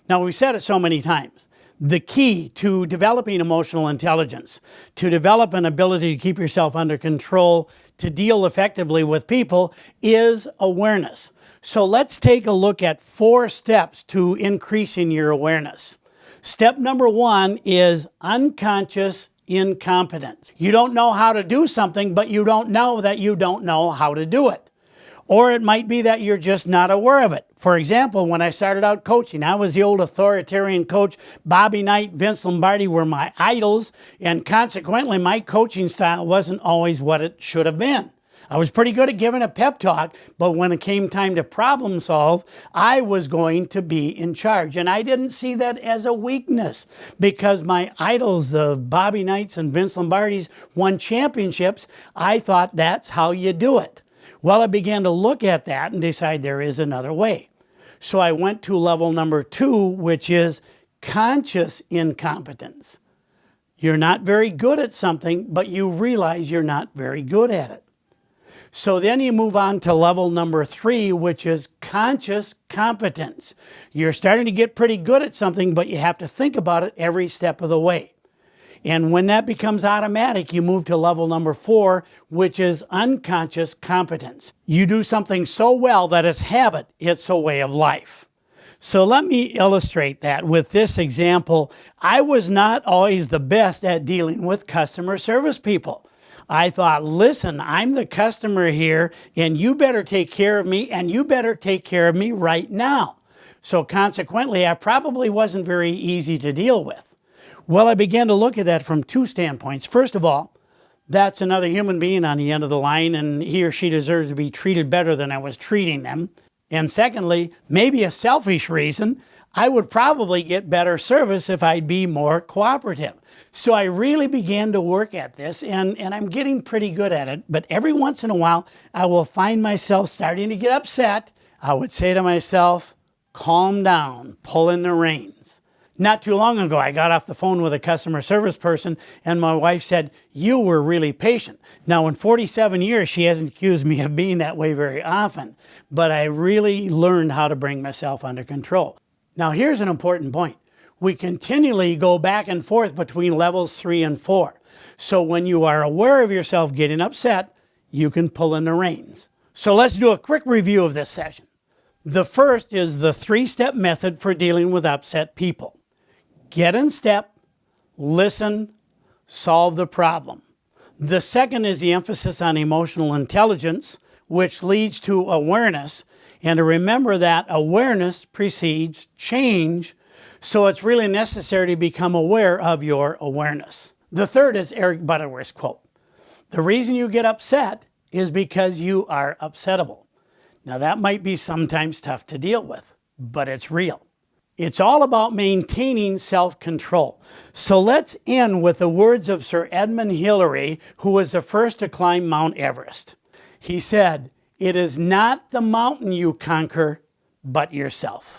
Now, we've said it so many times. The key to developing emotional intelligence, to develop an ability to keep yourself under control, to deal effectively with people, is awareness. So let's take a look at 4 steps to increasing your awareness. Step number 1 is unconscious incompetence. You don't know how to do something, but you don't know that you don't know how to do it. Or it might be that you're just not aware of it. For example, when I started out coaching, I was the old authoritarian coach. Bobby Knight, Vince Lombardi were my idols, and consequently, my coaching style wasn't always what it should have been. I was pretty good at giving a pep talk, but when it came time to problem solve, I was going to be in charge. And I didn't see that as a weakness because my idols, the Bobby Knights and Vince Lombardis, won championships. I thought that's how you do it. Well, I began to look at that and decide there is another way. So I went to level number 2, which is conscious incompetence. You're not very good at something, but you realize you're not very good at it. So then you move on to level number 3, which is conscious competence. You're starting to get pretty good at something, but you have to think about it every step of the way. And when that becomes automatic, you move to level number 4, which is unconscious competence. You do something so well that it's habit, it's a way of life. So let me illustrate that with this example. I was not always the best at dealing with customer service people. I thought, listen, I'm the customer here, and you better take care of me, and you better take care of me right now. So consequently, I probably wasn't very easy to deal with. Well, I began to look at that from 2 standpoints. First of all, that's another human being on the end of the line, and he or she deserves to be treated better than I was treating them. And secondly, maybe a selfish reason, I would probably get better service if I'd be more cooperative. So I really began to work at this, and I'm getting pretty good at it. But every once in a while, I will find myself starting to get upset. I would say to myself, calm down, pull in the reins. Not too long ago, I got off the phone with a customer service person, and my wife said, you were really patient. Now, in 47 years, she hasn't accused me of being that way very often, but I really learned how to bring myself under control. Now, here's an important point. We continually go back and forth between levels 3 and 4. So when you are aware of yourself getting upset, you can pull in the reins. So let's do a quick review of this session. The first is the 3-step method for dealing with upset people. Get in step, listen, solve the problem. The second is the emphasis on emotional intelligence, which leads to awareness. And to remember that awareness precedes change, so it's really necessary to become aware of your awareness. The third is Eric Butterworth's quote. The reason you get upset is because you are upsettable. Now that might be sometimes tough to deal with, but it's real. It's all about maintaining self-control. So let's end with the words of Sir Edmund Hillary, who was the first to climb Mount Everest. He said, "It is not the mountain you conquer, but yourself."